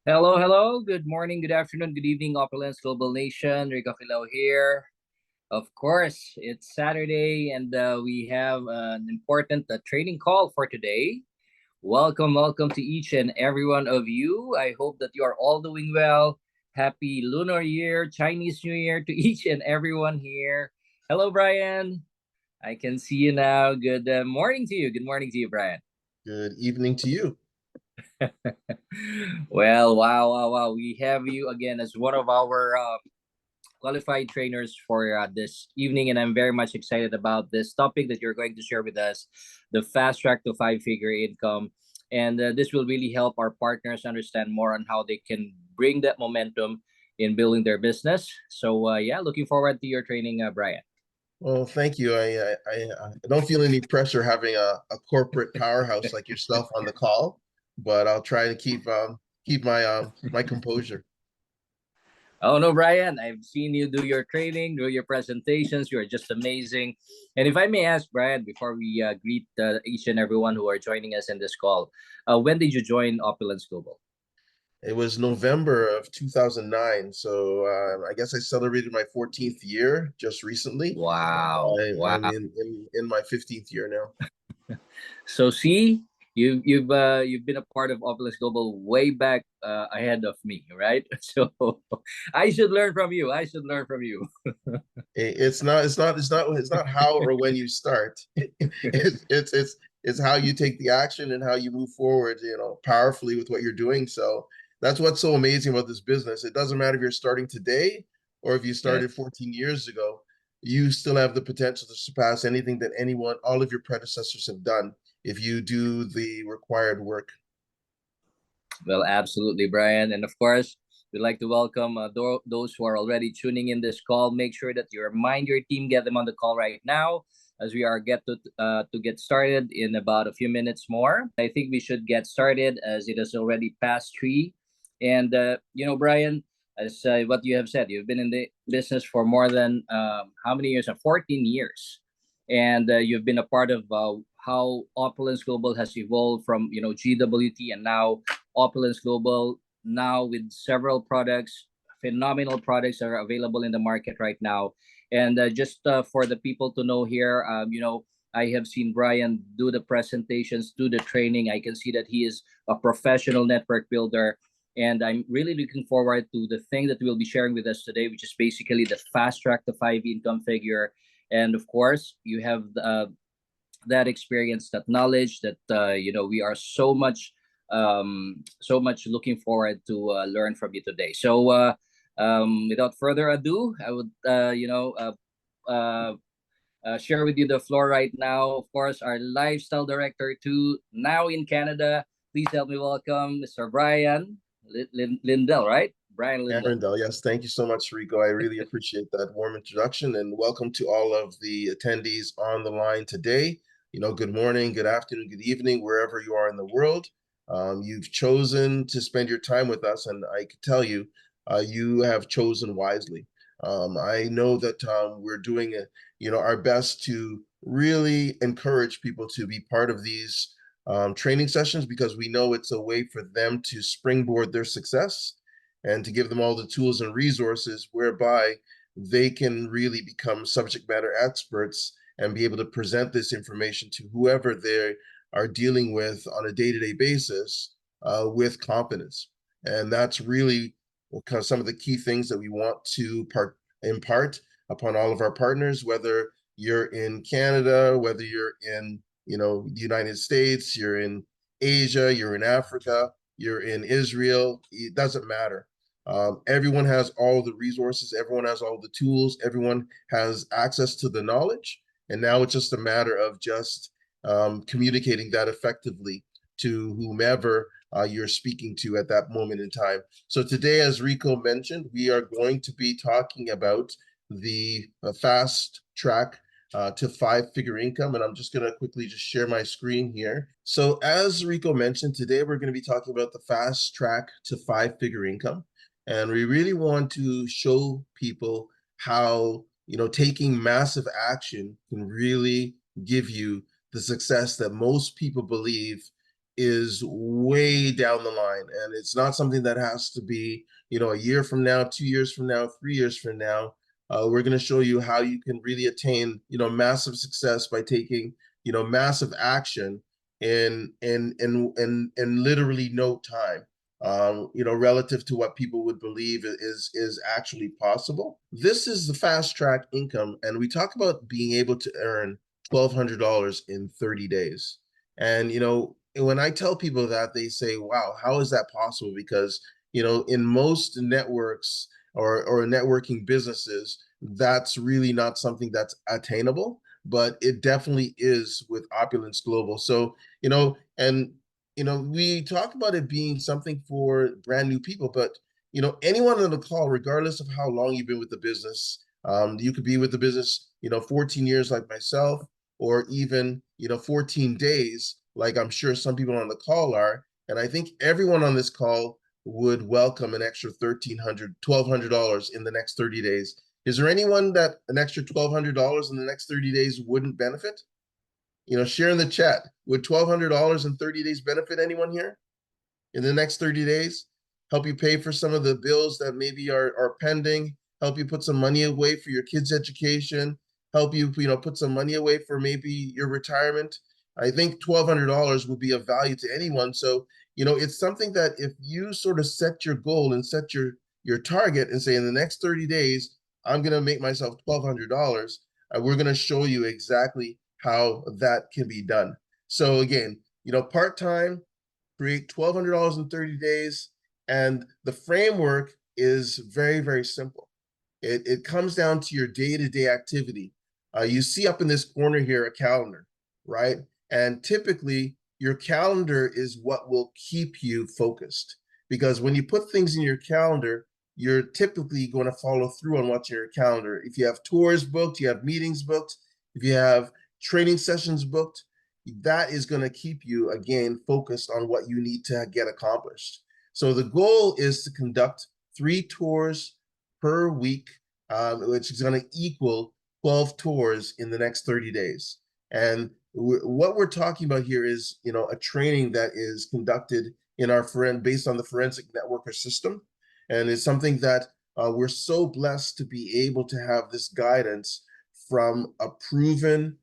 Hello, hello. Good morning, good afternoon, good evening, Opulence Global Nation. Rico Filao here. Of course, it's Saturday and we have an important training call for today. Welcome, welcome to each and every one of you. I hope that you are all doing well. Happy Lunar Year, Chinese New Year to each and everyone here. Hello, Brian. I can see you now. Good morning to you. Good morning to you, Brian. Good evening to you. Well, wow, wow, wow. We have you again as one of our qualified trainers for this evening, and I'm very much excited about this topic that you're going to share with us, the fast track to five-figure income. And this will really help our partners understand more on how they can bring that momentum in building their business. So, yeah, looking forward to your training, Brian. Well, thank you. I don't feel any pressure having a corporate powerhouse like yourself on the call, but I'll try to keep my composure. Oh no, Brian, I've seen you do your training, do your presentations. You're just amazing. And if I may ask, Brian, before we greet each and everyone who are joining us in this call, when did you join Opulence Global? It was November of 2009, so I guess I celebrated my 14th year just recently. Wow, I'm wow. in my 15th year now. So see, you've been a part of Opulence Global way back ahead of me, right? So I should learn from you. I should learn from you. It's not how or when you start. It's how you take the action and how you move forward, powerfully with what you're doing. So that's what's so amazing about this business. It doesn't matter if you're starting today or if you Yes. started 14 years ago, you still have the potential to surpass anything that all of your predecessors have done if you do the required work. Well, absolutely, Brian. And of course, we'd like to welcome those who are already tuning in this call. Make sure that you remind your team, get them on the call right now, as we are to get started in about a few minutes more. I think we should get started as it is already past 3. And Brian, as what you have said, you've been in the business for more than how many years? 14 years, and you've been a part of how Opulence Global has evolved from GWT and now Opulence Global, now with several products, phenomenal products are available in the market right now. And just for the people to know here, I have seen Brian do the presentations, do the training. I can see that he is a professional network builder. And I'm really looking forward to the thing that we'll be sharing with us today, which is basically the fast track to five income figure. And of course, you have that experience, that knowledge that we are so much looking forward to learn from you today. So without further ado, I would uh, share with you the floor right now. Of course, our lifestyle director too, now in Canada. Please help me welcome Mr. Brian Lindell, right? Brian Lindell. Arundel, yes, thank you so much, Rico. I really appreciate that warm introduction and welcome to all of the attendees on the line today. Good morning, good afternoon, good evening, wherever you are in the world. You've chosen to spend your time with us, and I can tell you, you have chosen wisely. I know that we're doing, our best to really encourage people to be part of these training sessions because we know it's a way for them to springboard their success and to give them all the tools and resources whereby they can really become subject matter experts and be able to present this information to whoever they are dealing with on a day-to-day basis with confidence. And that's really some of the key things that we want to impart upon all of our partners, whether you're in Canada, whether you're in the United States, you're in Asia, you're in Africa, you're in Israel, it doesn't matter. Everyone has all the resources, everyone has all the tools, everyone has access to the knowledge. And now it's just a matter of just communicating that effectively to whomever you're speaking to at that moment in time. So today, as Rico mentioned, we are going to be talking about the fast track to five-figure income. And I'm just going to quickly just share my screen here. So as Rico mentioned, today we're going to be talking about the fast track to five-figure income. And we really want to show people how, taking massive action can really give you the success that most people believe is way down the line, and it's not something that has to be, a year from now, 2 years from now, 3 years from now. We're going to show you how you can really attain, massive success by taking, massive action in literally no time. Relative to what people would believe is actually possible. This is the fast track income, and we talk about being able to earn $1,200 in 30 days. And when I tell people that, they say, "Wow, how is that possible?" Because in most networks or networking businesses, that's really not something that's attainable, but it definitely is with Opulence Global. So and we talk about it being something for brand new people, but anyone on the call, regardless of how long you've been with the business, you could be with the business 14 years like myself, or even 14 days like I'm sure some people on the call are. And I think everyone on this call would welcome an extra $1,200 in the next 30 days. Is there anyone that an extra $1,200 in the next 30 days wouldn't benefit? Share in the chat. Would $1,200 in 30 days benefit anyone here in the next 30 days? Help you pay for some of the bills that maybe are pending, help you put some money away for your kids' education, help you, put some money away for maybe your retirement. I think $1,200 would be of value to anyone. So, it's something that if you sort of set your goal and set your target and say in the next 30 days, I'm going to make myself $1,200, we're going to show you exactly how that can be done. So again, part-time, create $1,200 in 30 days. And the framework is very, very simple. It comes down to your day-to-day activity. You see up in this corner here a calendar, right? And typically your calendar is what will keep you focused, because when you put things in your calendar, you're typically going to follow through on what's in your calendar. If you have tours booked, you have meetings booked, if you have training sessions booked, that is going to keep you, again, focused on what you need to get accomplished. So the goal is to conduct 3 tours per week, which is going to equal 12 tours in the next 30 days. And what we're talking about here is, a training that is conducted in our based on the forensic networker system. And it's something that we're so blessed to be able to have this guidance from a proven,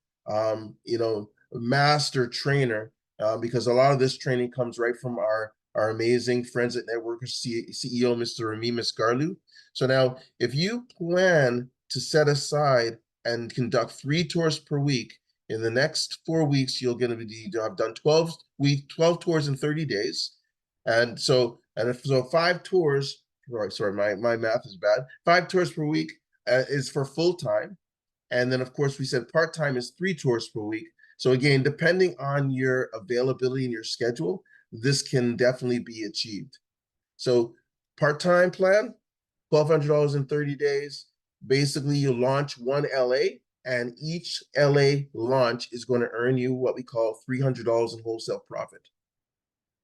master trainer, because a lot of this training comes right from our amazing forensic networker CEO, Mr. Remy Misgarlu. So now, if you plan to set aside and conduct 3 tours per week, in the next 4 weeks, you're going to have done 12 tours in 30 days. And so 5 tours, sorry, my math is bad. 5 tours per week is for full time. And then, of course, we said part-time is 3 tours per week. So again, depending on your availability and your schedule, this can definitely be achieved. So part-time plan, $1,200 in 30 days. Basically, you launch one LA, and each LA launch is going to earn you what we call $300 in wholesale profit.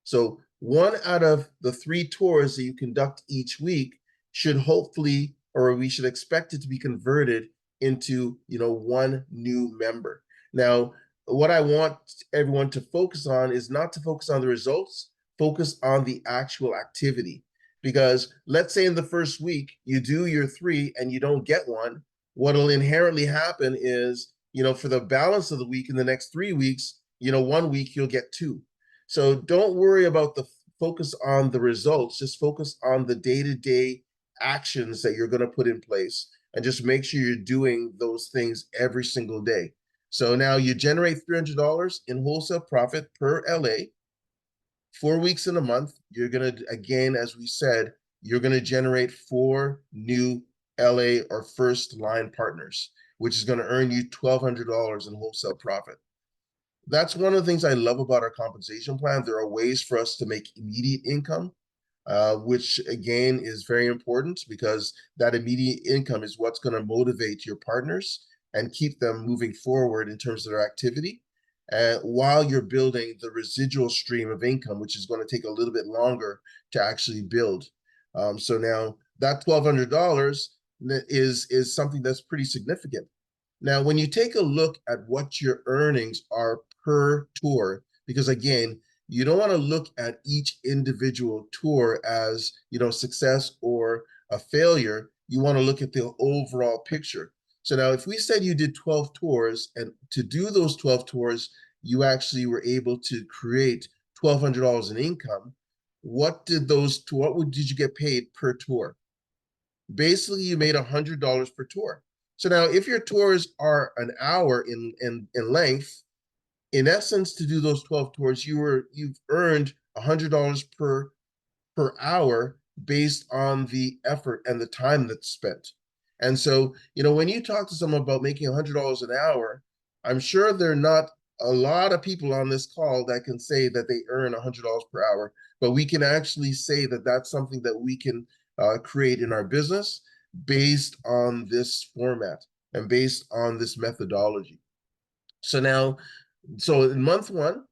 So 1 out of the 3 tours that you conduct each week should hopefully, or we should expect it to be converted into, 1 new member. Now, what I want everyone to focus on is not to focus on the results, focus on the actual activity. Because let's say in the first week, you do your 3 and you don't get one, what'll inherently happen is, for the balance of the week in the next 3 weeks, 1 week you'll get 2. So don't worry about the focus on the results, just focus on the day-to-day actions that you're going to put in place, and just make sure you're doing those things every single day. So now you generate $300 in wholesale profit per LA, 4 weeks in a month. You're going to, again, as we said, you're going to generate 4 new LA or first line partners, which is going to earn you $1,200 in wholesale profit. That's one of the things I love about our compensation plan. There are ways for us to make immediate income, which again is very important, because that immediate income is what's going to motivate your partners and keep them moving forward in terms of their activity, while you're building the residual stream of income, which is going to take a little bit longer to actually build. So now that $1,200 is something that's pretty significant. Now, when you take a look at what your earnings are per tour, because again, you don't want to look at each individual tour as, success or a failure. You want to look at the overall picture. So now if we said you did 12 tours, and to do those 12 tours, you actually were able to create $1,200 in income, what did you get paid per tour? Basically, you made $100 per tour. So now if your tours are an hour in length, in essence, to do those 12 tours, you've earned $100 per hour based on the effort and the time that's spent. And so, when you talk to someone about making $100 an hour, I'm sure there are not a lot of people on this call that can say that they earn $100 per hour, but we can actually say that that's something that we can create in our business based on this format and based on this methodology. So now, so in month one,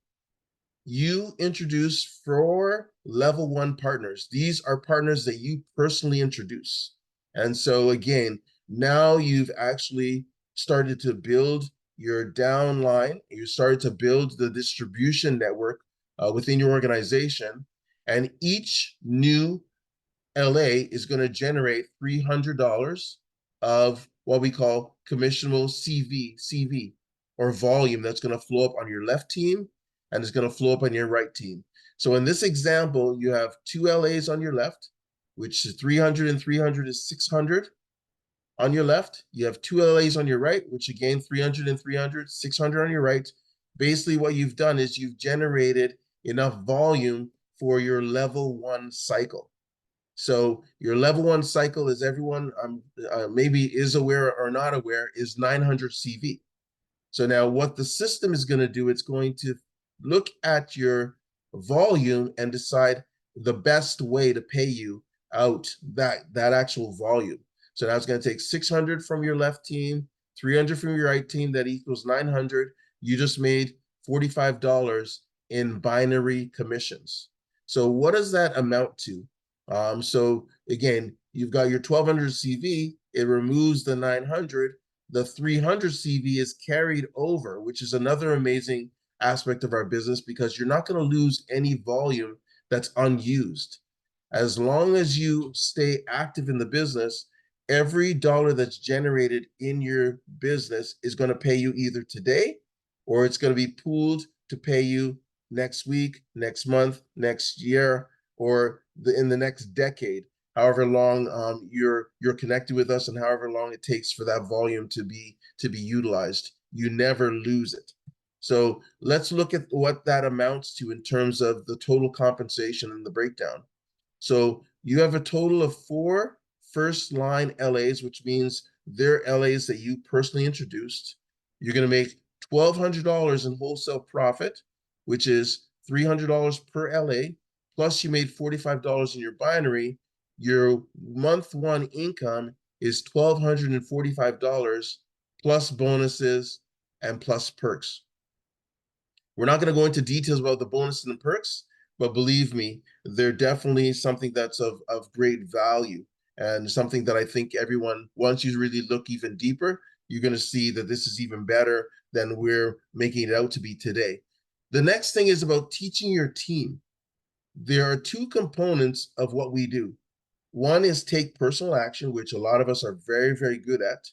you introduce 4 level 1 partners. These are partners that you personally introduce. And so again, now you've actually started to build your downline. You started to build the distribution network within your organization. And each new LA is going to generate $300 of what we call commissionable CV, or volume that's going to flow up on your left team and it's going to flow up on your right team. So in this example, you have 2 LAs on your left, which is 300 and 300 is 600 on your left. You have 2 LAs on your right, which again, 300 and 300, 600 on your right. Basically, what you've done is you've generated enough volume for your level 1 cycle. So your level 1 cycle, is everyone maybe is aware or not aware, is 900 CV. So now what the system is going to do, it's going to look at your volume and decide the best way to pay you out that actual volume. So now it's going to take 600 from your left team, 300 from your right team, that equals 900. You just made $45 in binary commissions. So what does that amount to? So again, you've got your 1200 CV, it removes the 900, the 300 CV is carried over, which is another amazing aspect of our business, because you're not going to lose any volume that's unused. As long as you stay active in the business, every dollar that's generated in your business is going to pay you either today, or it's going to be pooled to pay you next week, next month, next year, or in the next decade, however long you're connected with us, and however long it takes for that volume to be utilized. You never lose it. So let's look at what that amounts to in terms of the total compensation and the breakdown. So you have a total of 4 first-line LAs, which means they're LAs that you personally introduced. You're going to make $1,200 in wholesale profit, which is $300 per LA, plus you made $45 in your binary. Your month 1 income is $1,245 plus bonuses and plus perks. We're not going to go into details about the bonuses and perks, but believe me, they're definitely something that's of great value, and something that I think everyone, once you really look even deeper, you're going to see that this is even better than we're making it out to be today. The next thing is about teaching your team. There are 2 components of what we do. One is take personal action, which a lot of us are very, very good at.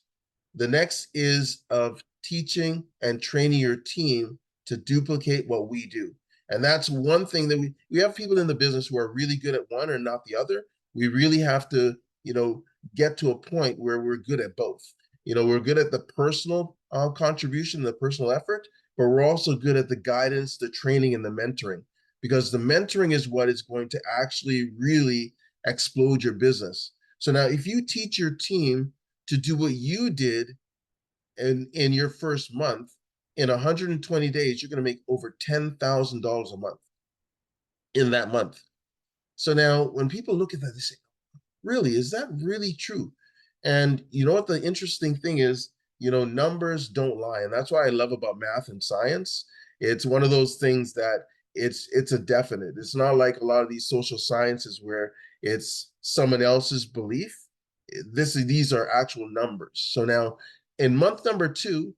The next is of teaching and training your team to duplicate what we do. And that's one thing that we have people in the business who are really good at one and not the other. We really have to, get to a point where we're good at both. We're good at the personal contribution, the personal effort, but we're also good at the guidance, the training, and the mentoring, because the mentoring is what is going to actually really explode your business. So now if you teach your team to do what you did in your first month, in 120 days, you're going to make over $10,000 a month in that month. So now when people look at that, they say, really, is that really true? And you know what the interesting thing is, numbers don't lie. And that's what I love about math and science. It's one of those things that it's a definite. It's not like a lot of these social sciences where it's someone else's belief. These are actual numbers. So now in month number 2,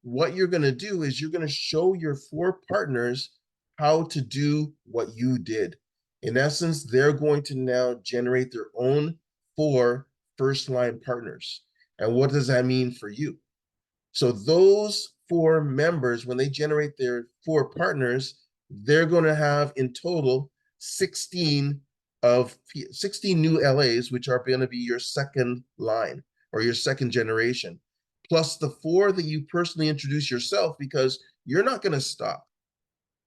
what you're going to do is you're going to show your 4 partners how to do what you did. In essence, they're going to now generate their own 4 first line partners. And what does that mean for you? So those 4 members, when they generate their 4 partners, they're going to have in total 16 of 16 new LAs, which are going to be your second line or your second generation, plus the 4 that you personally introduce yourself, because you're not going to stop.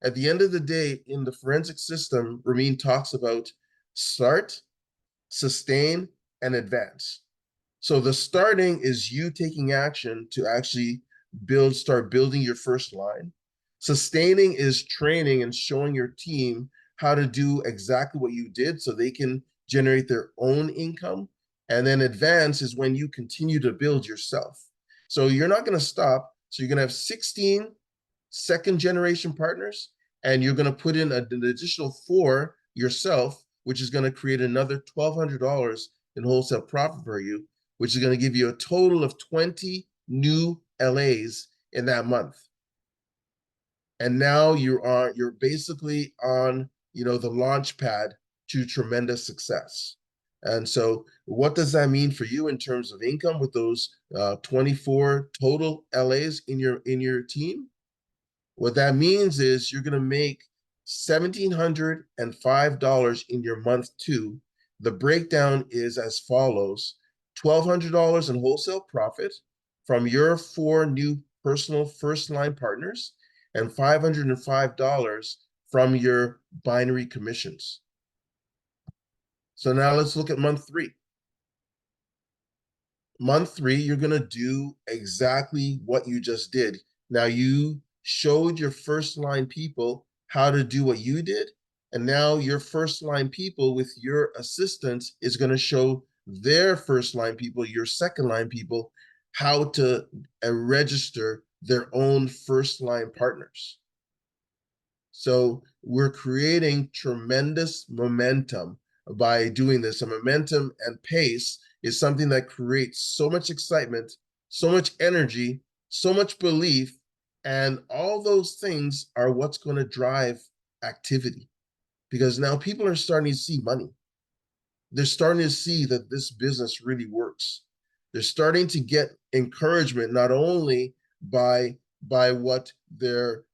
At the end of the day, in the forensic system, Ramin talks about start, sustain, and advance. So the starting is you taking action to actually start building your first line. Sustaining is training and showing your team how to do exactly what you did so they can generate their own income. And then advance is when you continue to build yourself. So you're not going to stop. So you're going to have 16 second generation partners, and you're going to put in an additional 4 yourself, which is going to create another $1,200 in wholesale profit for you, which is going to give you a total of 20 new LAs in that month. And now you're basically on, the launch pad to tremendous success. And so what does that mean for you in terms of income with those 24 total LAs in your team? What that means is you're going to make $1,705 in your month 2. The breakdown is as follows: $1,200 in wholesale profit from your 4 new personal first line partners, and $505 from your binary commissions. So now let's look at month 3. Month 3, you're going to do exactly what you just did. Now you showed your first line people how to do what you did. And now your first line people with your assistants is going to show their first line people, your second line people, how to register their own first line partners. So we're creating tremendous momentum by doing this. And momentum and pace is something that creates so much excitement, so much energy, so much belief, and all those things are what's going to drive activity, because now people are starting to see money. They're starting to see that this business really works. They're starting to get encouragement not only by what their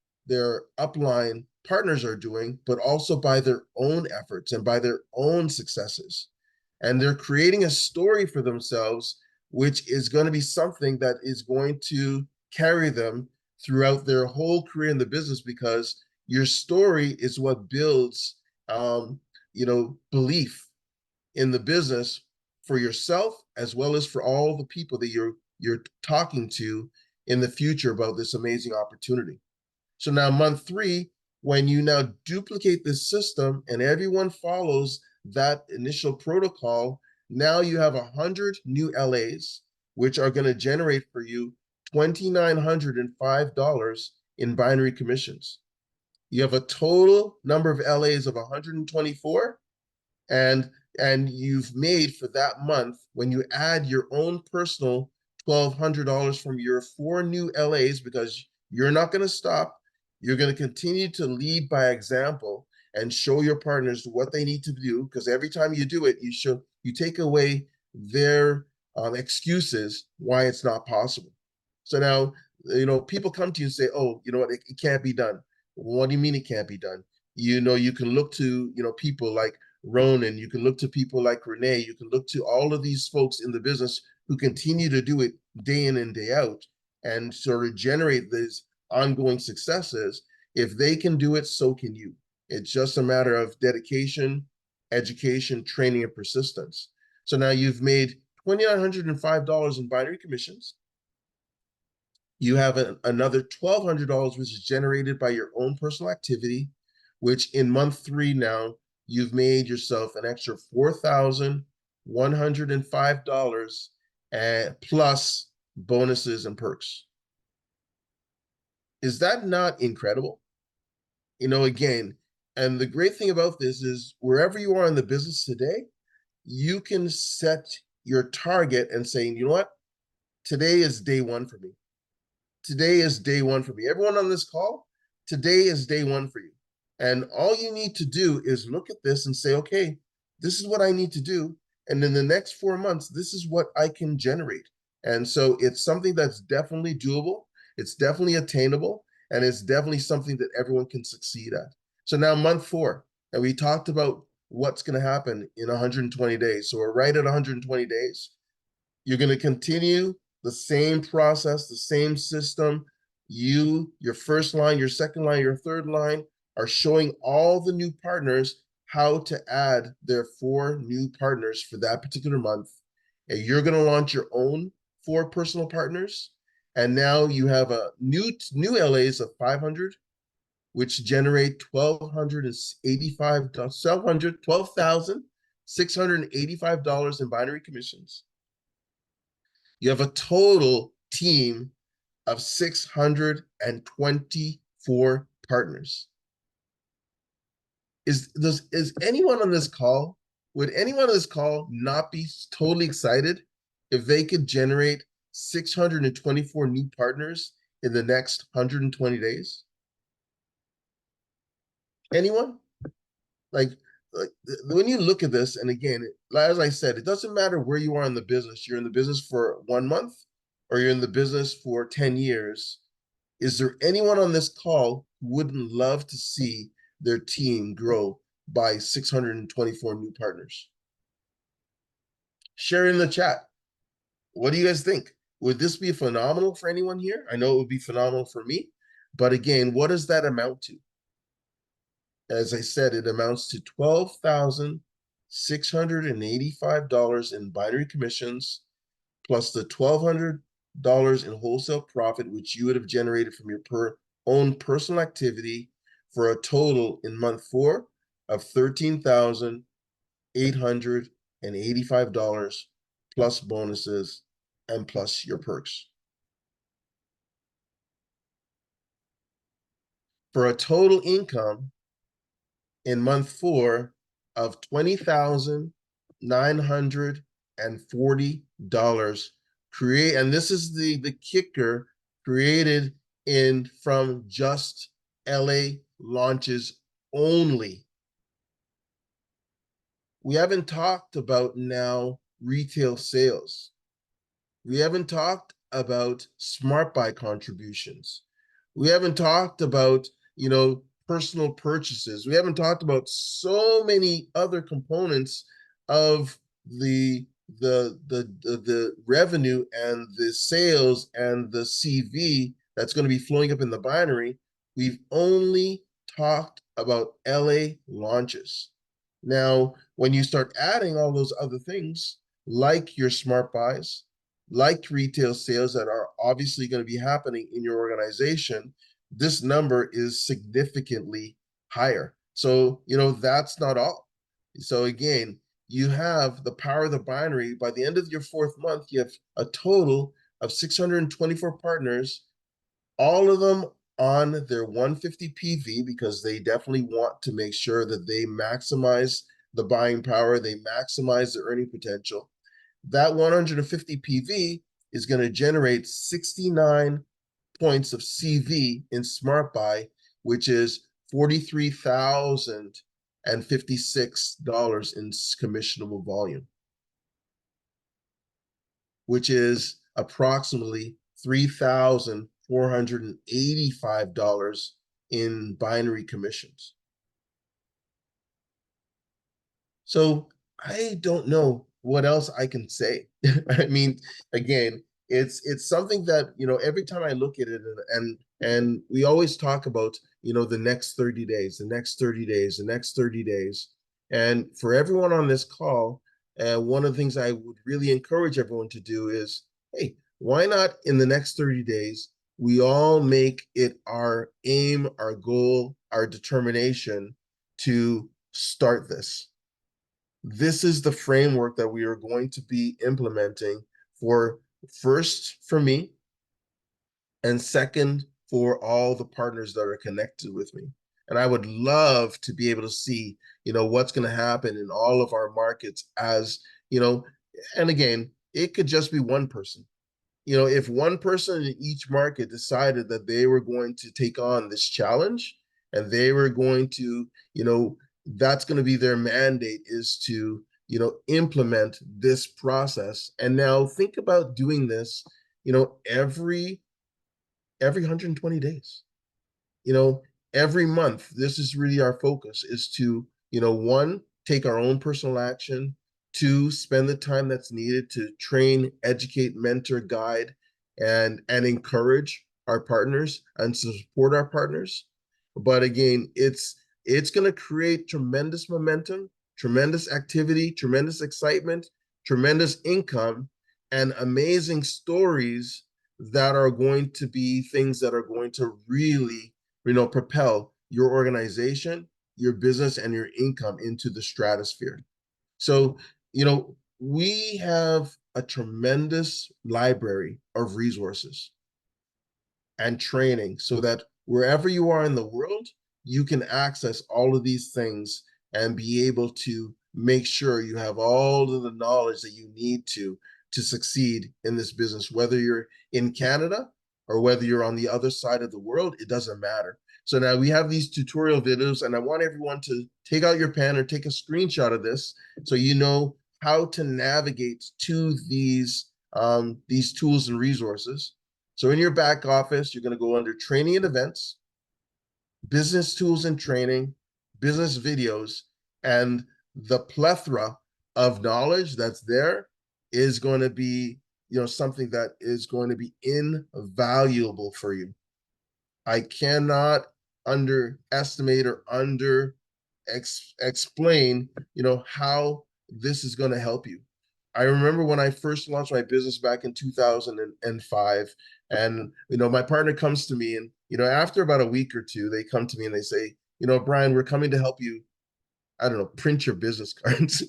upline partners are doing, but also by their own efforts and by their own successes. And they're creating a story for themselves, which is going to be something that is going to carry them throughout their whole career in the business, because your story is what builds belief in the business for yourself, as well as for all the people that you're talking to in the future about this amazing opportunity. So now month 3, when you now duplicate this system and everyone follows that initial protocol, now you have 100 new LAs, which are going to generate for you $2,905 in binary commissions. You have a total number of LAs of 124, and you've made for that month, when you add your own personal $1,200 from your 4 new LAs, because you're not going to stop, you're going to continue to lead by example and show your partners what they need to do, because every time you do it, you take away their excuses why it's not possible. So now, people come to you and say, oh, you know what, it can't be done. What do you mean it can't be done? You can look to people like Ronan, you can look to people like Renee, you can look to all of these folks in the business who continue to do it day in and day out and sort of generate these ongoing successes. If they can do it, so can you. It's just a matter of dedication, education, training, and persistence. So now you've made $2,905 in binary commissions. You have another $1,200, which is generated by your own personal activity, which in month 3 now, you've made yourself an extra $4,105 plus bonuses and perks. Is that not incredible? Again, and the great thing about this is wherever you are in the business today, you can set your target and say, you know what? Today is day 1 for me. Today is day 1 for me. Everyone on this call, today is day 1 for you. And all you need to do is look at this and say, okay, this is what I need to do. And in the next 4 months, this is what I can generate. And so it's something that's definitely doable. It's definitely attainable. And it's definitely something that everyone can succeed at. So now, month 4, and we talked about what's going to happen in 120 days. So we're right at 120 days. You're going to continue the same process, the same system. Your first line, your second line, your third line are showing all the new partners how to add their 4 new partners for that particular month. And you're going to launch your own 4 personal partners. And now you have a new LAs of 500, which generate $12,685 in binary commissions. You have a total team of 624 partners. Is anyone on this call, would anyone on this call not be totally excited if they could generate 624 new partners in the next 120 days? Anyone? Like, like when you look at this, and again, as I said, it doesn't matter where you are in the business. You're in the business for 1 month, or you're in the business for 10 years. Is there anyone on this call who wouldn't love to see their team grow by 624 new partners? Share in the chat. What do you guys think? Would this be phenomenal for anyone here? I know it would be phenomenal for me. But again, what does that amount to? As I said, it amounts to $12,685 in binary commissions, plus the $1,200 in wholesale profit, which you would have generated from your own personal activity, for a total in month 4 of $13,885 plus bonuses and plus your perks. For a total income in month 4 of $20,940, and this is the kicker, created in from just LA launches only. We haven't talked about now retail sales. We haven't talked about smart buy contributions. We haven't talked about, personal purchases. We haven't talked about so many other components of the revenue and the sales and the CV that's going to be flowing up in the binary. We've only talked about LA launches. Now, when you start adding all those other things, like your smart buys, like retail sales that are obviously going to be happening in your organization, this number is significantly higher. So, that's not all. So again, you have the power of the binary. By the end of your 4th month, you have a total of 624 partners, all of them on their 150 PV, because they definitely want to make sure that they maximize the buying power, they maximize the earning potential. That 150 PV is going to generate 69 points of CV in Smart Buy, which is $43,056 in commissionable volume, which is approximately $3,485 in binary commissions. So I don't know what else I can say. I mean, again, it's something that, every time I look at it, and we always talk about, the next 30 days, the next 30 days, the next 30 days. And for everyone on this call, one of the things I would really encourage everyone to do is, hey, why not in the next 30 days, we all make it our aim, our goal, our determination to start this. This is the framework that we are going to be implementing, for first for me, and second for all the partners that are connected with me. And I would love to be able to see, what's going to happen in all of our markets, as, and again, it could just be one person. If one person in each market decided that they were going to take on this challenge and they were going to, that's going to be their mandate, is to, implement this process. And now think about doing this, every 120 days, you know, every month. This is really our focus, is to, one, take our own personal action, two, spend the time that's needed to train, educate, mentor, guide, and encourage our partners and support our partners. But again, it's going to create tremendous momentum, tremendous activity, tremendous excitement, tremendous income, and amazing stories that are going to be things that are going to really, propel your organization, your business, and your income into the stratosphere. So, we have a tremendous library of resources and training, so that wherever you are in the world, you can access all of these things and be able to make sure you have all of the knowledge that you need to succeed in this business. Whether you're in Canada or whether you're on the other side of the world, it doesn't matter. So now we have these tutorial videos, and I want everyone to take out your pen or take a screenshot of this, so you know how to navigate to these tools and resources. So in your back office, you're going to go under training and events, business tools and training, business videos, and the plethora of knowledge that's there is going to be, something that is going to be invaluable for you. I cannot underestimate or explain, how this is going to help you. I remember when I first launched my business back in 2005, and my partner comes to me, and after about a week or two, they come to me and they say, Brian, we're coming to help you, I don't know, print your business cards.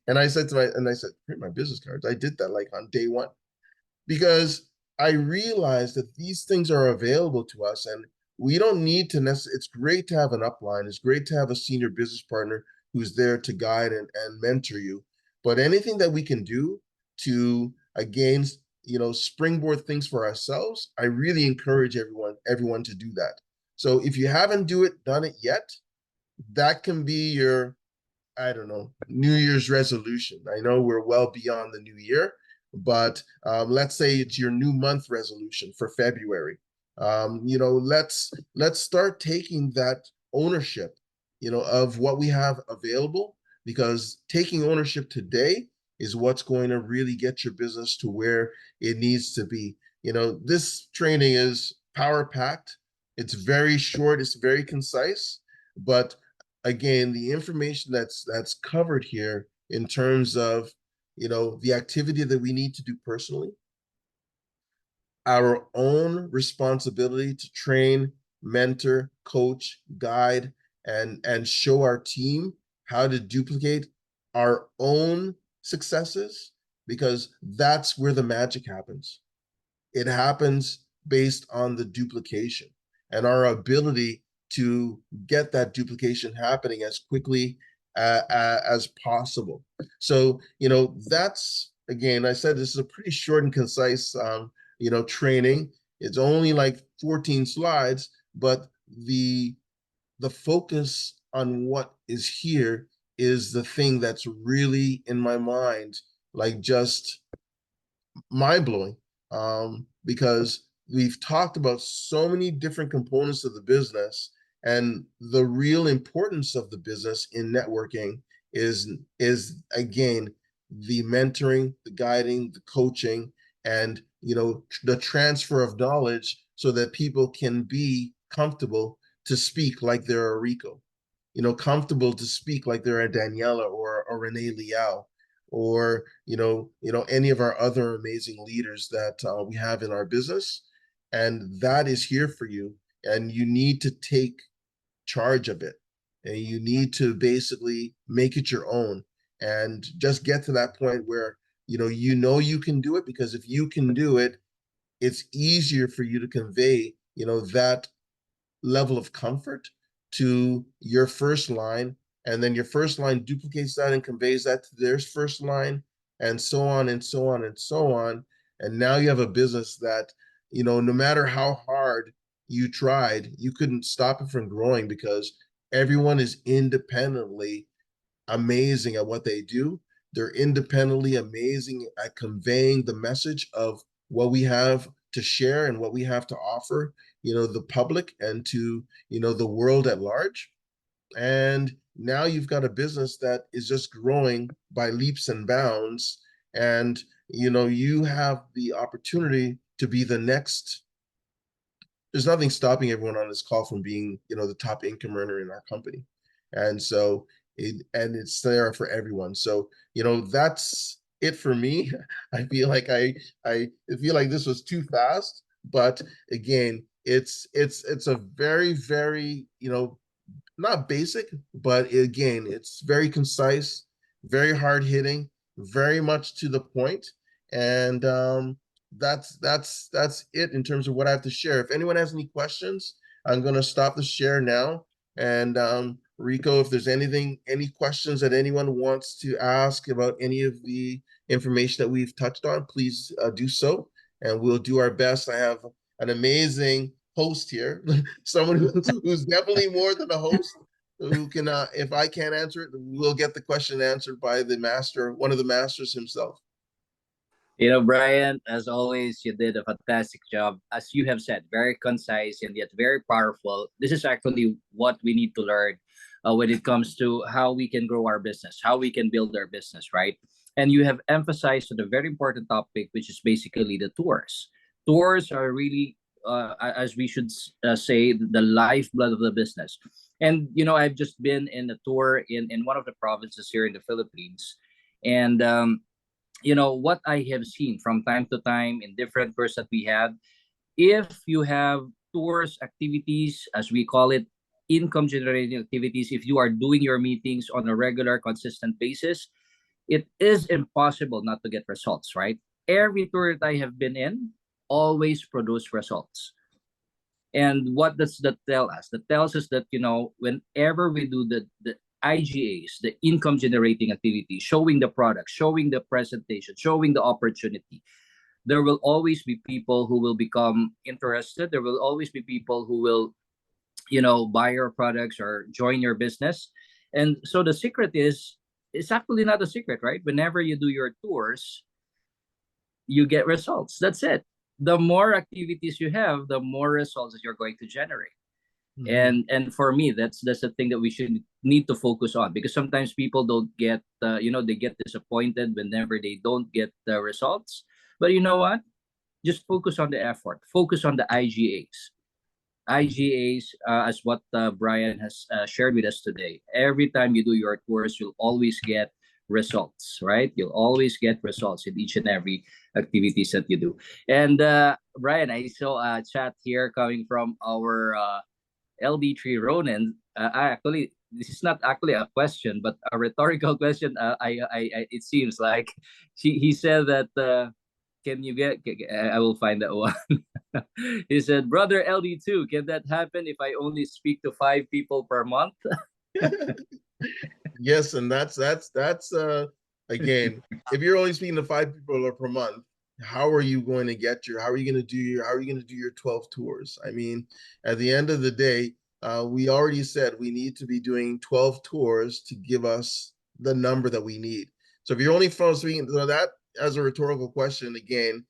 And I said, print my business cards. I did that like on day one, because I realized that these things are available to us, and we don't need to necessarily. It's great to have an upline. It's great to have a senior business partner who's there to guide and mentor you. But anything that we can do to, again, springboard things for ourselves, I really encourage everyone to do that. So if you haven't done it yet, that can be your, I don't know, New Year's resolution. I know we're well beyond the new year, but let's say it's your new month resolution for February. Let's start taking that ownership, of what we have available, because taking ownership today is what's going to really get your business to where it needs to be. This training is power packed. It's very short. It's very concise, but again, the information that's covered here in terms of, the activity that we need to do personally, our own responsibility to train, mentor, coach, guide, and show our team how to duplicate our own successes, because that's where the magic happens. It happens based on the duplication and our ability to get that duplication happening as quickly as possible. So, that's, again, I said this is a pretty short and concise, training. It's only like 14 slides, but the focus on what is here is the thing that's really in my mind, like just mind blowing, because we've talked about so many different components of the business, and the real importance of the business in networking is again the mentoring, the guiding, the coaching, and the transfer of knowledge, so that people can be comfortable to speak like they're a Rico, comfortable to speak like they're a Daniela or a Renee Liao, or any of our other amazing leaders that we have in our business. And that is here for you, and you need to take charge of it, and you need to basically make it your own, and just get to that point where you can do it, because if you can do it, it's easier for you to convey that level of comfort to your first line, and then your first line duplicates that and conveys that to their first line, and so on and so on and so on. And now you have a business that, no matter how hard you tried, you couldn't stop it from growing because everyone is independently amazing at what they do. They're independently amazing at conveying the message of what we have to share and what we have to offer, the public and to, the world at large. And now you've got a business that is just growing by leaps and bounds. And, you have the opportunity to be the next. There's nothing stopping everyone on this call from being, the top income earner in our company. And so it's there for everyone. So, that's it for me. I feel like I feel like this was too fast, but again, it's a very, very, not basic, but again, it's very concise, very hard hitting, very much to the point, and that's it in terms of what I have to share. If anyone has any questions, I'm going to stop the share now. And Rico, if there's any questions that anyone wants to ask about any of the information that we've touched on, please do so, and we'll do our best. I have an amazing host here, someone who's definitely more than a host, who can, if I can't answer it, we'll get the question answered by the master, one of the masters himself. Brian, as always, you did a fantastic job. As you have said, very concise and yet very powerful. This is actually what we need to learn when it comes to how we can grow our business, how we can build our business, right? And you have emphasized on a very important topic, which is basically the tours. Tours are really, as we should say, the lifeblood of the business. And, I've just been in a tour in one of the provinces here in the Philippines. And, what I have seen from time to time in different tours that we have, if you have tours, activities, as we call it, income generating activities, if you are doing your meetings on a regular, consistent basis, it is impossible not to get results, right? Every tour that I have been in always produce results. And what does that tell us? That tells us that, whenever we do the IGAs, the income generating activity, showing the product, showing the presentation, showing the opportunity, there will always be people who will become interested. There will always be people who will, buy your products or join your business. And so the secret is, it's actually not a secret, right? Whenever you do your tours, you get results. That's it. The more activities you have, the more results that you're going to generate. And for me, that's the thing that we should need to focus on, because sometimes people don't get they get disappointed whenever they don't get the results. But you know what, just focus on the effort, focus on the IGAs, as what Brian has shared with us today. Every time you do your tours, you'll always get results, right? You'll always get results in each and every activities that you do. And Brian, I saw a chat here coming from our LB3 Ronan. Actually, this is not actually a question, but a rhetorical question. It seems like he said that. Can you get? I will find that one. He said, "Brother LD2, can that happen if I only speak to 5 people per month?" Yes, and that's again, if you're only speaking to 5 people per month, how are you going to how are you going to do your 12 tours? I mean, at the end of the day, we already said we need to be doing 12 tours to give us the number that we need. So if you're only speaking, so that as a rhetorical question again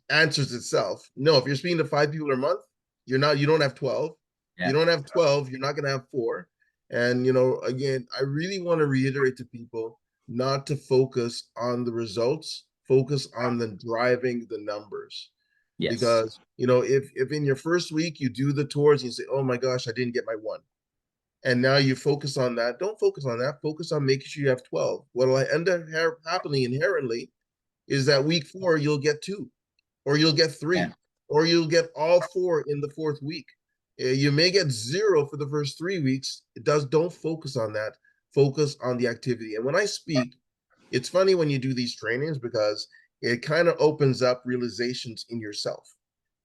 answers itself. No, if you're speaking to 5 people a month, you don't have 12. You Yeah. don't have 12, you're not going to have four. And, again, I really want to reiterate to people not to focus on the results, focus on the driving the numbers. Yes. Because, if in your first week you do the tours and you say, oh my gosh, I didn't get my one. And now you focus on that. Don't focus on that. Focus on making sure you have 12. What'll end up happening inherently is that week 4, you'll get 2, or you'll get 3, Yeah. or you'll get all 4 in the 4th week. You may get 0 for the first 3 weeks. Don't focus on that. Focus on the activity. And when I speak, it's funny when you do these trainings because it kind of opens up realizations in yourself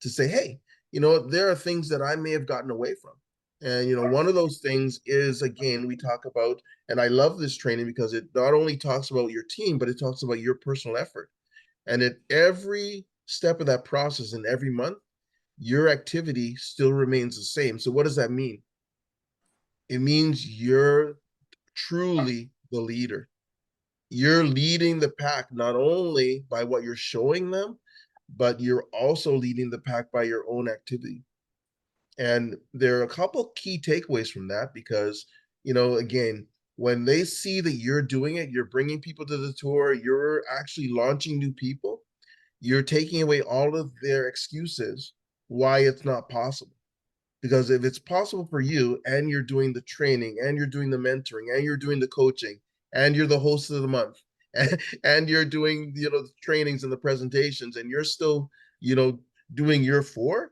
to say, hey, there are things that I may have gotten away from. And, one of those things is, again, we talk about, and I love this training because it not only talks about your team, but it talks about your personal effort. And at every step of that process and every month, your activity still remains the same. So what does that mean? It means you're truly the leader. You're leading the pack not only by what you're showing them, but you're also leading the pack by your own activity. And there are a couple key takeaways from that because, again, when they see that you're doing it, you're bringing people to the tour, you're actually launching new people, you're taking away all of their excuses why it's not possible. Because if it's possible for you and you're doing the training and you're doing the mentoring and you're doing the coaching and you're the host of the month and you're doing, the trainings and the presentations and you're still, doing your four,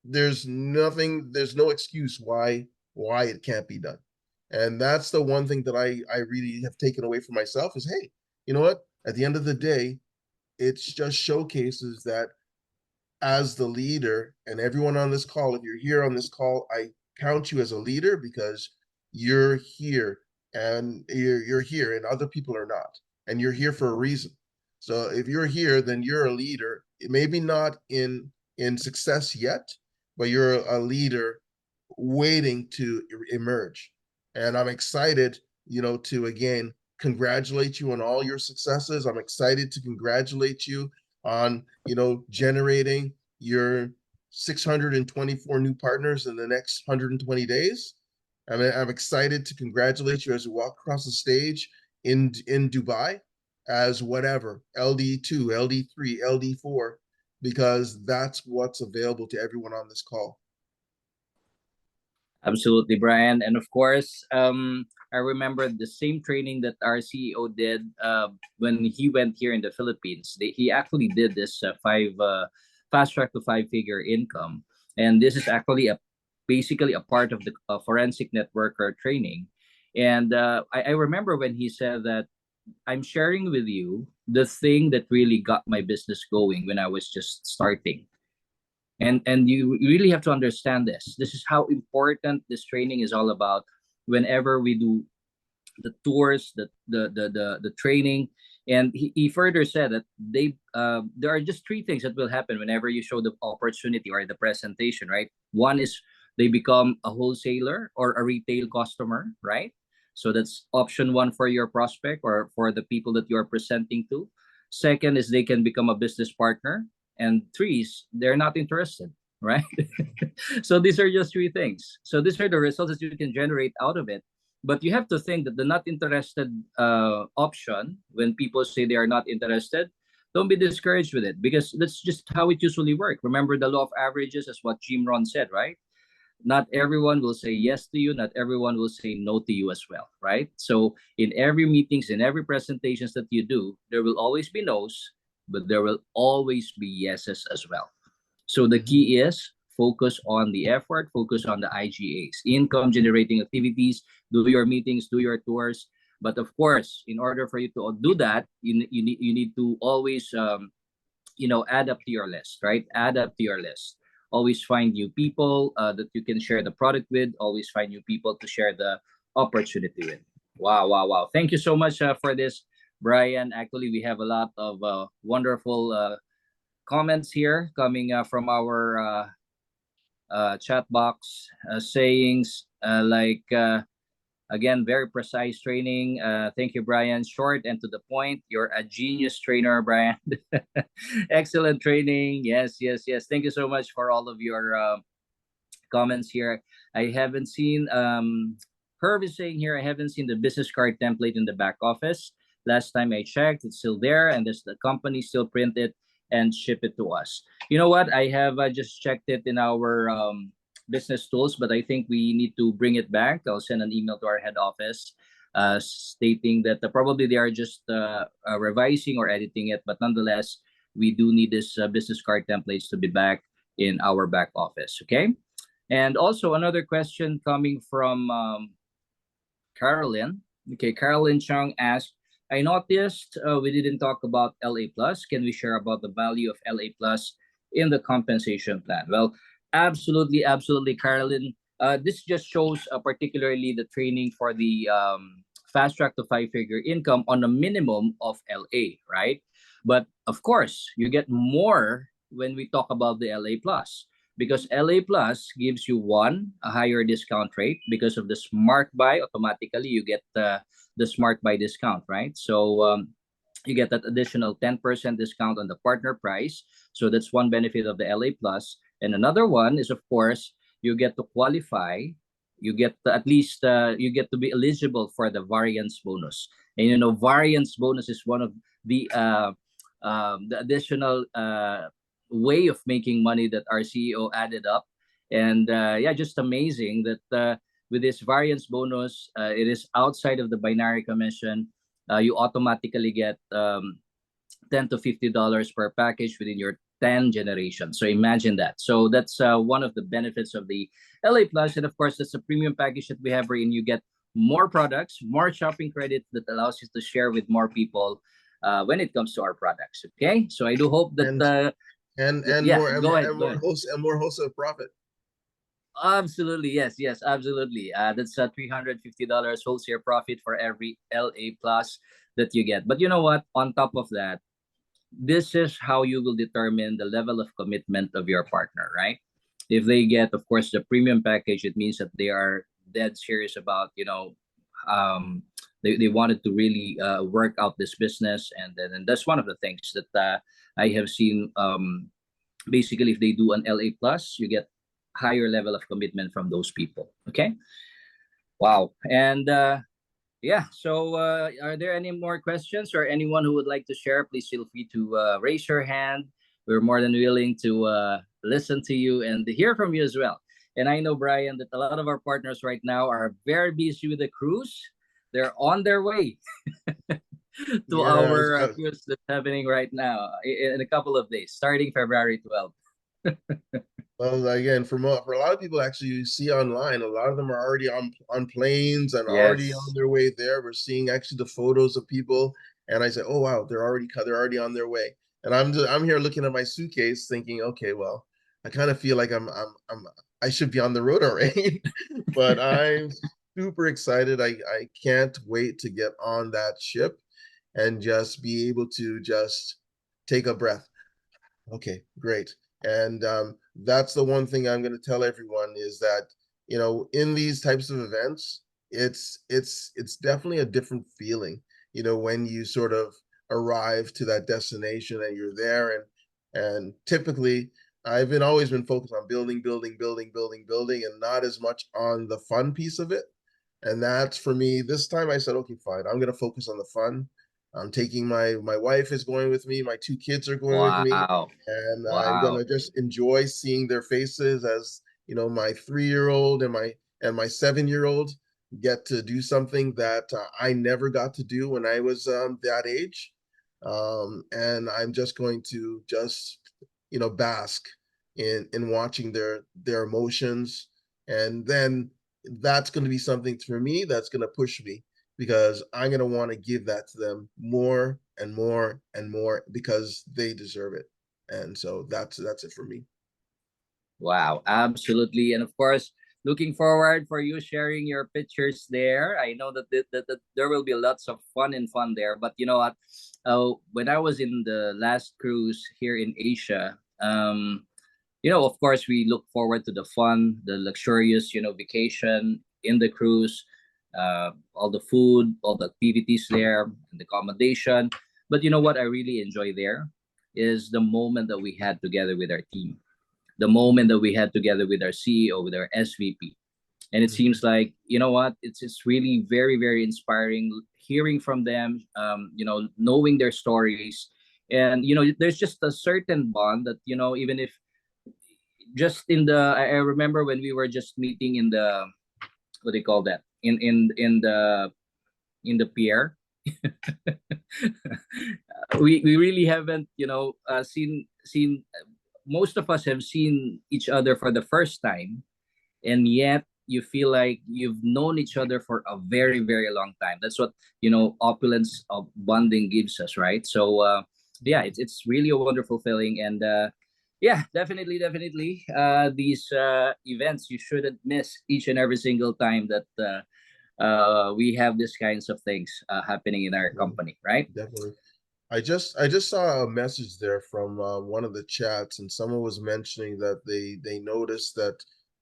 there's no excuse why it can't be done. And that's the one thing that I really have taken away from myself is, hey, you know what? At the end of the day, it's just showcases that as the leader and everyone on this call, if you're here on this call, I count you as a leader because you're here and you're here and other people are not. And you're here for a reason. So if you're here, then you're a leader. Maybe not in success yet, but you're a leader waiting to emerge. And I'm excited, to again congratulate you on all your successes. I'm excited to congratulate you on, generating your 624 new partners in the next 120 days. I mean, I'm excited to congratulate you as you walk across the stage in Dubai as whatever, LD2, LD3, LD4, because that's what's available to everyone on this call. Absolutely, Brian. And of course, I remember the same training that our CEO did when he went here in the Philippines. He actually did this fast track to five figure income, and this is actually basically a part of the forensic networker training. And I remember when he said that I'm sharing with you the thing that really got my business going when I was just starting. And you really have to understand this is how important this training is all about. Whenever we do the tours, the training, and he further said that there are just three things that will happen whenever you show the opportunity or the presentation, right? One is they become a wholesaler or a retail customer, right? So that's option one for your prospect or for the people that you are presenting to. Second is they can become a business partner, and three is they're not interested, right? So these are just three things. So these are the results that you can generate out of it. But you have to think that the not interested option, when people say they are not interested, don't be discouraged with it because that's just how it usually works. Remember the law of averages, as what Jim Ron said, right? Not everyone will say yes to you. Not everyone will say no to you as well, right? So in every meetings, in every presentations that you do, there will always be no's, but there will always be yeses as well. So the key is focus on the effort, focus on the IGAs, income generating activities, do your meetings, do your tours. But of course, in order for you to do that, you need to always add up to your list, right? Add up to your list. Always find new people that you can share the product with. Always find new people to share the opportunity with. Wow, wow, wow. Thank you so much for this, Brian. Actually, we have a lot of wonderful comments here coming from our chat box, sayings like again, very precise training. Thank you, Brian. Short and to the point. You're a genius trainer, Brian. Excellent training. Yes, yes, yes. Thank you so much for all of your comments here. I haven't seen Herb is saying here, I haven't seen the business card template in the back office. Last time I checked, it's still there, and there's the company still print it and ship it to us. You know what? I have just checked it in our business tools, but I think we need to bring it back. I'll send an email to our head office stating that probably they are just revising or editing it, but nonetheless, we do need this business card templates to be back in our back office. Okay. And also another question coming from Carolyn. Okay, Carolyn Chung asked, I noticed we didn't talk about LA Plus. Can we share about the value of LA Plus in the compensation plan? Well, absolutely, absolutely, Carolyn. This just shows particularly the training for the fast track to five figure income on a minimum of LA, right? But of course, you get more when we talk about the LA Plus. because LA Plus gives you one a higher discount rate because of the smart buy. Automatically, you get the smart buy discount, right? So you get that additional 10% discount on the partner price. So that's one benefit of the LA Plus. And another one is, of course, you get to qualify. You get to, at least you get to be eligible for the variance bonus. And you know, variance bonus is one of the additional way of making money that our CEO added up. And yeah, just amazing that with this variance bonus, it is outside of the binary commission. You automatically get 10 to $50 per package within your 10 generations. So imagine that. So that's one of the benefits of the LA Plus. And of course, that's a premium package that we have wherein you get more products, more shopping credit that allows you to share with more people when it comes to our products. Okay. So I do hope that, and yeah, more go ahead. Go ahead. and more wholesale profit. Absolutely. Yes. Yes. Absolutely. That's $350 wholesale profit for every LA Plus that you get. But you know what? On top of that, this is how you will determine the level of commitment of your partner, right? If they get, of course, the premium package, it means that they are dead serious about, um, they wanted to really work out this business. And that's one of the things that I have seen. Basically, if they do an LA Plus, you get higher level of commitment from those people. Okay. Wow. And yeah. So, are there any more questions or anyone who would like to share? Please feel free to raise your hand. We're more than willing to listen to you and hear from you as well. And I know, Brian, that a lot of our partners right now are very busy with the cruise. They're on their way to Yeah, our cruise that's happening right now in a couple of days, starting February 12th. well, again, for a lot of people, actually, you see online, a lot of them are already on planes and already on Yes. their way there. We're seeing actually the photos of people, and I say, "Oh wow, they're already on their way." And I'm here looking at my suitcase, thinking, "Okay, well, I kind of feel like I should be on the road already," but I'm super excited. I can't wait to get on that ship and just be able to just take a breath. Okay, great. And that's the one thing I'm going to tell everyone is that, in these types of events, it's definitely a different feeling, when you sort of arrive to that destination and you're there, and typically I've been always been focused on building, building, building, building, building, and not as much on the fun piece of it. And that's for me. This time I said, okay, fine. I'm going to focus on the fun. I'm taking my wife is going with me. My two kids are going with me, Wow. and I'm Wow. gonna just enjoy seeing their faces as my 3-year-old and my 7-year-old get to do something that I never got to do when I was that age, and I'm just going to just bask in watching their emotions, and then that's going to be something for me that's going to push me because I'm going to want to give that to them more and more and more because they deserve it. And so that's it for me. Wow, absolutely. And of course, looking forward for you sharing your pictures there. I know that there will be lots of fun there. But you know what? When I was in the last cruise here in Asia, of course, we look forward to the fun, the luxurious, vacation in the cruise, all the food, all the activities there, and the accommodation. But you know what I really enjoy there is the moment that we had together with our team, the moment that we had together with our CEO, with our SVP. And it Mhm. seems like, you know what, it's really very, very inspiring hearing from them, knowing their stories. And, there's just a certain bond that, even if just I remember when we were just meeting in the, what do you call that? In the pier. We really haven't seen most of us have seen each other for the first time, and yet you feel like you've known each other for a very, very long time. That's what opulence of bonding gives us, right? So yeah, it's really a wonderful feeling. And yeah, definitely these events you shouldn't miss each and every single time that we have these kinds of things happening in our Definitely. company, right? Definitely. I just saw a message there from one of the chats, and someone was mentioning that they noticed that.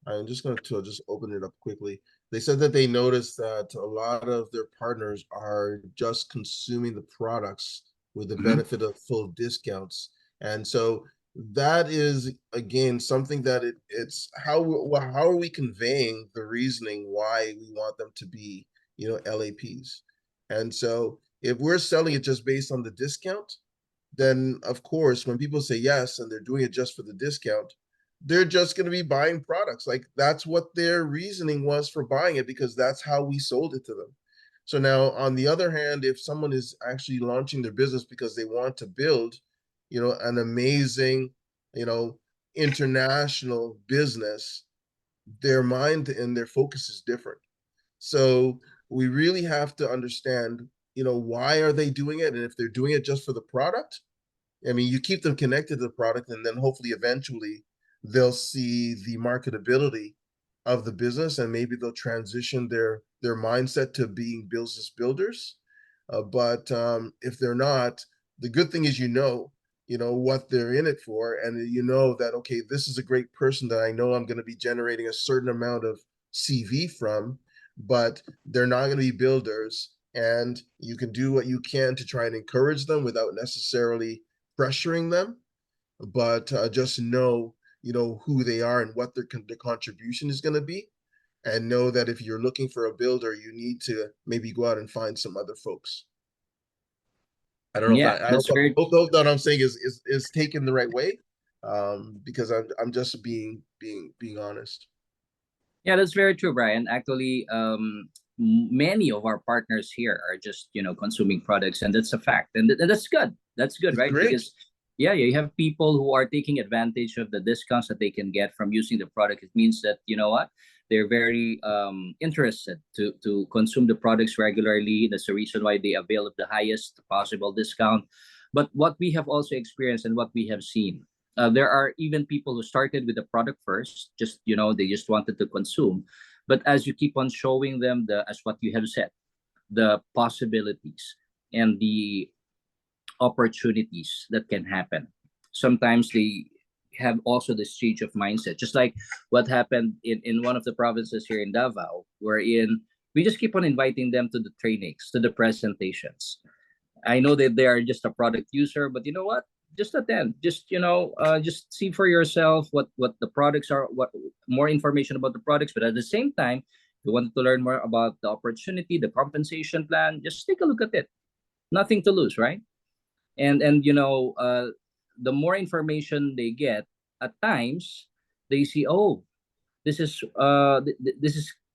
I'm just going to just open it up quickly. They said that they noticed that a lot of their partners are just consuming the products with the Mhm. benefit of full discounts, and so that is again something that it's how are we conveying the reasoning why we want them to be LAPs, and so if we're selling it just based on the discount, then of course, when people say yes and they're doing it just for the discount, they're just going to be buying products. Like that's what their reasoning was for buying it because that's how we sold it to them. So now, on the other hand, if someone is actually launching their business because they want to build, an amazing, you know, international business, their mind and their focus is different. So we really have to understand, why are they doing it? And if they're doing it just for the product, I mean, you keep them connected to the product, and then hopefully eventually they'll see the marketability of the business, and maybe they'll transition their mindset to being business builders. But if they're not, the good thing is what they're in it for, and you know that okay, this is a great person that I know I'm going to be generating a certain amount of CV from, but they're not going to be builders, and you can do what you can to try and encourage them without necessarily pressuring them, but just know who they are and what their contribution is going to be, and know that if you're looking for a builder, you need to maybe go out and find some other folks. I don't know if Yeah, that I that's very hope that I'm saying is taken the right way, because I'm just being honest. Yeah, that's very true, Brian. Actually, many of our partners here are just consuming products, and that's a fact, and that's good. That's good, It's right? great. Because yeah, you have people who are taking advantage of the discounts that they can get from using the product. It means that what they're very interested to consume the products regularly. That's the reason why they avail of the highest possible discount. But what we have also experienced and what we have seen, there are even people who started with the product first, just they just wanted to consume. But as you keep on showing them as what you have said, the possibilities and the opportunities that can happen, sometimes they have also this change of mindset, just like what happened in one of the provinces here in Davao, wherein we just keep on inviting them to the trainings, to the presentations. I know that they are just a product user, but you know what? Just attend. Just see for yourself what the products are, what more information about the products. But at the same time, if you wanted to learn more about the opportunity, the compensation plan, just take a look at it. Nothing to lose, right? And the more information they get, at times they see, oh, this is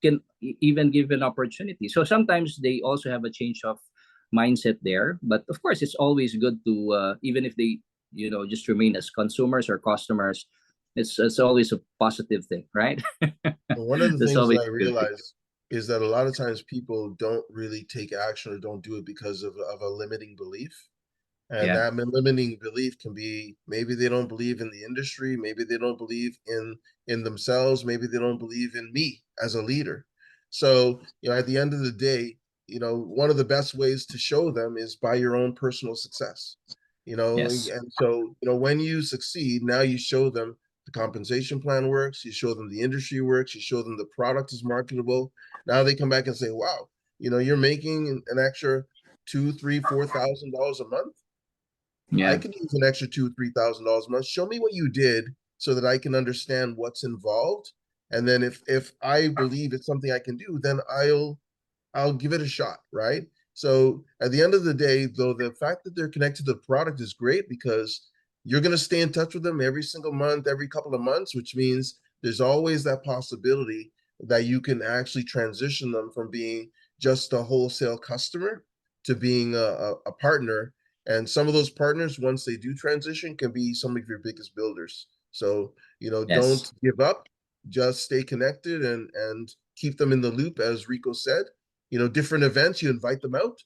can even give an opportunity. So sometimes they also have a change of mindset there. But of course, it's always good to even if they just remain as consumers or customers, it's always a positive thing, right? Well, one of the That's things always that I a good thing. realize is that a lot of times people don't really take action or don't do it because of a limiting belief. And Yeah. that limiting belief can be maybe they don't believe in the industry, maybe they don't believe in themselves, maybe they don't believe in me as a leader. So, at the end of the day, one of the best ways to show them is by your own personal success. Yes. And so, when you succeed, now you show them the compensation plan works, you show them the industry works, you show them the product is marketable. Now they come back and say, wow, you're making an extra two, three, $4,000 a month. I Yeah. could use an extra $2,000, $3,000 a month. Show me what you did so that I can understand what's involved. And then if I believe it's something I can do, then I'll give it a shot, right? So at the end of the day, though, the fact that they're connected to the product is great because you're going to stay in touch with them every single month, every couple of months, which means there's always that possibility that you can actually transition them from being just a wholesale customer to being a partner. And some of those partners, once they do transition, can be some of your biggest builders. So, Yes. don't give up, just stay connected and keep them in the loop, as Rico said. Different events, you invite them out.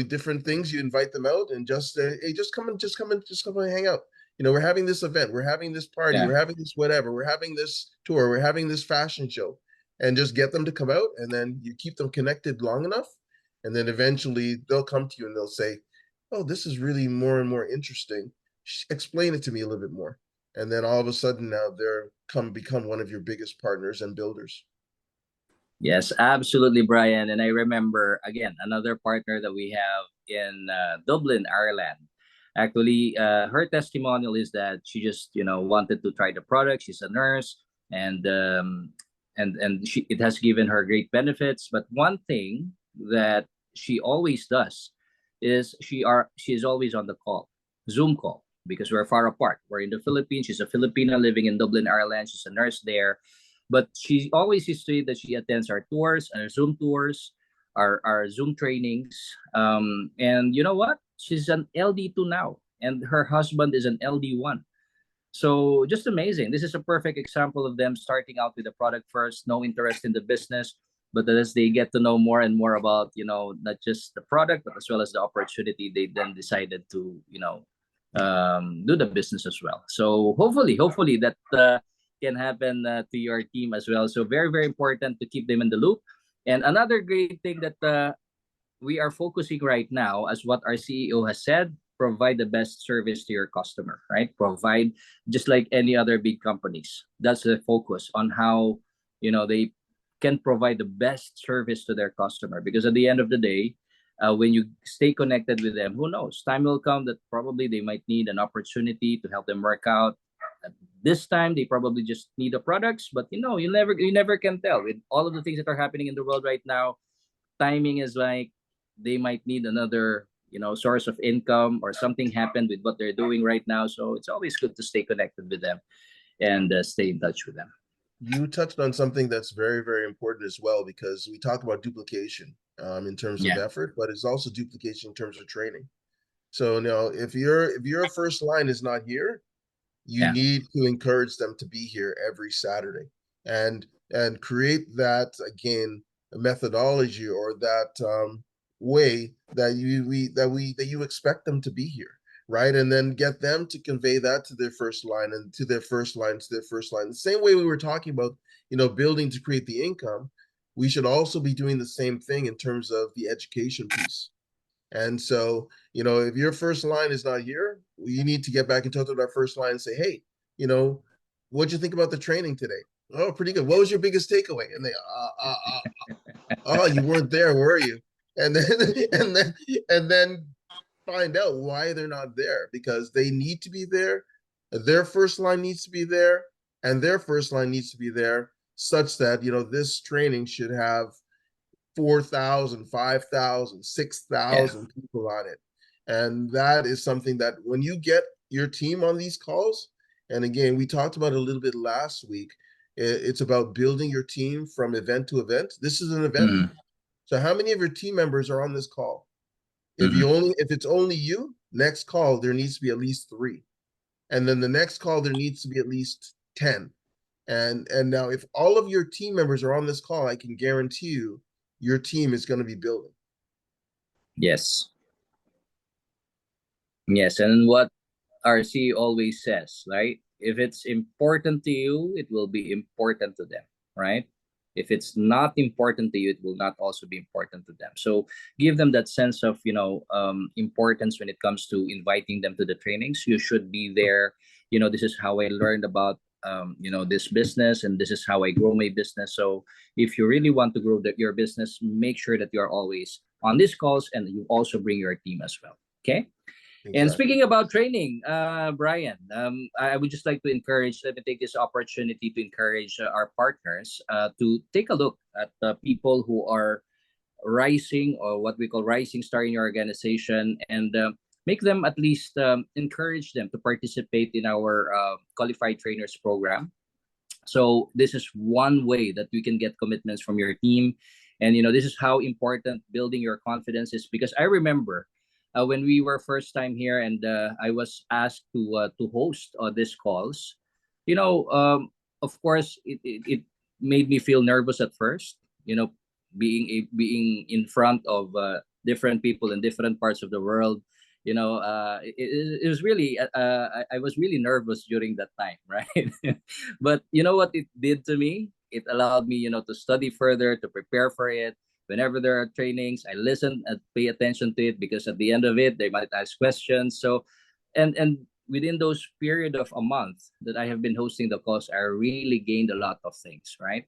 Different things, you invite them out, and just hey, just come and hang out. We're having this event, we're having this party, Yeah. we're having this whatever, we're having this tour, we're having this fashion show, and just get them to come out, and then you keep them connected long enough, and then eventually they'll come to you and they'll say, oh, this is really more and more interesting. Explain it to me a little bit more. And then all of a sudden now they're come become one of your biggest partners and builders. Yes, absolutely, Brian. And I remember again another partner that we have in Dublin, Ireland. Actually, her testimonial is that she just wanted to try the product. She's a nurse, and it has given her great benefits. But one thing that she always does is she is always on the call, Zoom call, because we're far apart. We're in the Philippines. She's a Filipina living in Dublin, Ireland. She's a nurse there, but she always used to say that she attends our tours, our Zoom tours, our Zoom trainings. And you know what? She's an LD2 now, and her husband is an LD1. So just amazing. This is a perfect example of them starting out with the product first, no interest in the business. But as they get to know more and more about, not just the product, but as well as the opportunity, they then decided to, do the business as well. So hopefully that can happen to your team as well. So very, very important to keep them in the loop. And another great thing that we are focusing right now, as what our CEO has said, provide the best service to your customer, right? Provide just like any other big companies. That's the focus on how they can provide the best service to their customer. Because at the end of the day, when you stay connected with them, who knows? Time will come that probably they might need an opportunity to help them work out. At this time, they probably just need the products, but you never can tell with all of the things that are happening in the world right now. Timing is like they might need another source of income, or something happened with what they're doing right now, so it's always good to stay connected with them and stay in touch with them. You touched on something that's very, very important as well, because we talk about duplication in terms of Yeah. effort, but it's also duplication in terms of training. So now, if your first line is not here, you Yeah. need to encourage them to be here every Saturday, and create that again methodology, or that way that you expect them to be here, right? And then get them to convey that to their first line, and to their first line, to their first line. The same way we were talking about, building to create the income, we should also be doing the same thing in terms of the education piece. And so, if your first line is not here, you need to get back in touch with our first line and say, hey, you know, what'd you think about the training today? Oh, pretty good. What was your biggest takeaway? And they, oh, you weren't there, were you? And then, and then, and then find out why they're not there, because they need to be there. Their first line needs to be there, and their first line needs to be there, such that, this training should have 4,000, 5,000, six Yeah. thousand people on it. And that is something that when you get your team on these calls, and again, we talked about it a little bit last week, it's about building your team from event to event. This is an event. Mm-hmm. So how many of your team members are on this call? Mm-hmm. If it's only you, next call there needs to be at least 3. And then the next call there needs to be at least 10. And now if all of your team members are on this call, I can guarantee you your team is going to be building. Yes. Yes, and what RC always says, right? If it's important to you, it will be important to them, right? If it's not important to you, it will not also be important to them. So give them that sense of, importance when it comes to inviting them to the trainings. You should be there. This is how I learned about, this business, and this is how I grow my business. So if you really want to grow your business, make sure that you're always on these calls, and you also bring your team as well. Okay. And Exactly. speaking about training, Brian, I would just like to let me take this opportunity to encourage our partners to take a look at the people who are rising, or what we call rising star in your organization, and make them at least encourage them to participate in our qualified trainers program. So this is one way that we can get commitments from your team. And this is how important building your confidence is, because I remember when we were first time here, and I was asked to host these calls. Of course, it made me feel nervous at first. Being in front of different people in different parts of the world. It was really I was really nervous during that time, right? But you know what it did to me? It allowed me, to study further, to prepare for it, Whenever there are trainings, I listen and pay attention to it, because at the end of it, they might ask questions. So, and within those period of a month that I have been hosting the calls, I really gained a lot of things, right?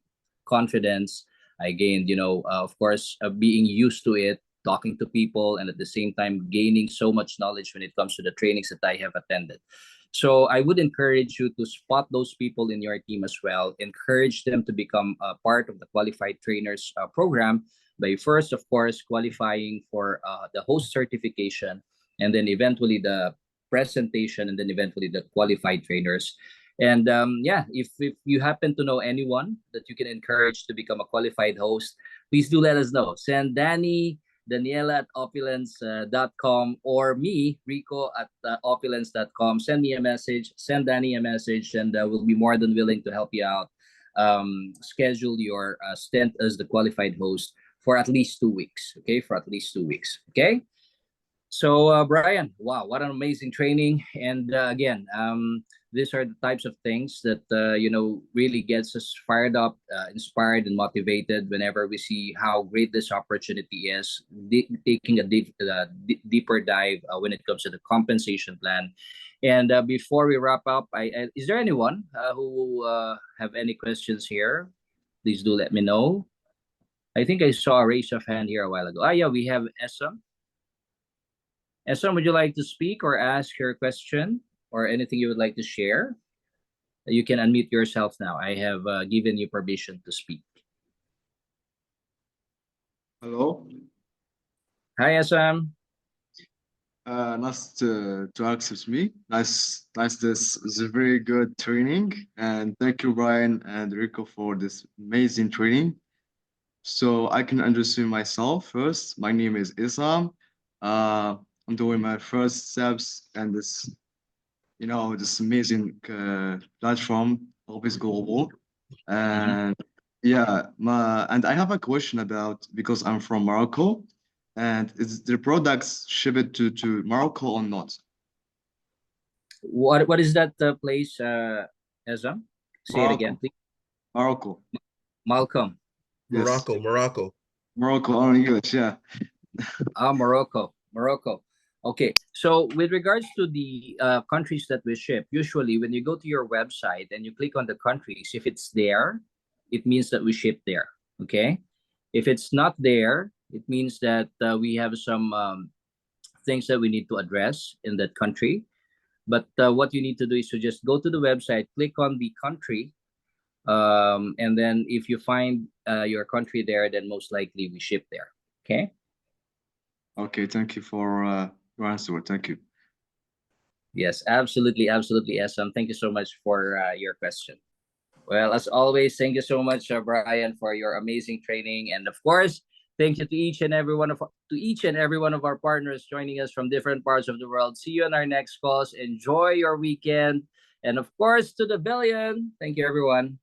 Confidence. I gained, of course, being used to it, talking to people, and at the same time gaining so much knowledge when it comes to the trainings that I have attended. So I would encourage you to spot those people in your team as well. Encourage them to become a part of the qualified trainers program by first, of course, qualifying for the host certification, and then eventually the presentation, and then eventually the qualified trainers. And yeah, if you happen to know anyone that you can encourage to become a qualified host, please do let us know. Send Daniela at opulence.com, or me, Rico, at opulence.com. Send me a message, send Danny a message, and we'll be more than willing to help you out. Schedule your stint as the qualified host for at least 2 weeks. Okay, for at least 2 weeks. Okay. So, Brian, wow, what an amazing training! And again, these are the types of things that really gets us fired up, inspired, and motivated whenever we see how great this opportunity is. Taking a deeper dive when it comes to the compensation plan. And before we wrap up, is there anyone who have any questions here? Please do let me know. I think I saw a raise of hand here a while ago. Yeah, we have Essa. Esra, would you like to speak or ask your question or anything you would like to share? You can unmute yourself now. I have given you permission to speak. Hello. Hi, Esam. Nice to access me. Nice. This is a very good training, and thank you, Brian and Rico, for this amazing training. So I can introduce myself first. My name is Isam. I'm doing my first steps and this amazing platform, Office Global. And yeah, and I have a question about, because I'm from Morocco, and is the products shipped to Morocco or not? What is that place, Esam? Say it again, Morocco. please. Morocco. Malcolm. Yes. Morocco. Morocco, oh, English, yeah. Morocco. Okay, so with regards to the countries that we ship, usually when you go to your website and you click on the countries, if it's there, it means that we ship there. Okay, if it's not there, it means that we have some things that we need to address in that country. But what you need to do is to just go to the website, click on the country, and then if you find your country there, then most likely we ship there. Okay. Okay, thank you for your answer. Thank you. Yes, absolutely, absolutely, Esam. Thank you so much for your question. Well, as always, thank you so much, Brian, for your amazing training, and of course, thank you to each and every one of our partners joining us from different parts of the world. See you on our next calls. Enjoy your weekend, and of course, to the billion. Thank you, everyone.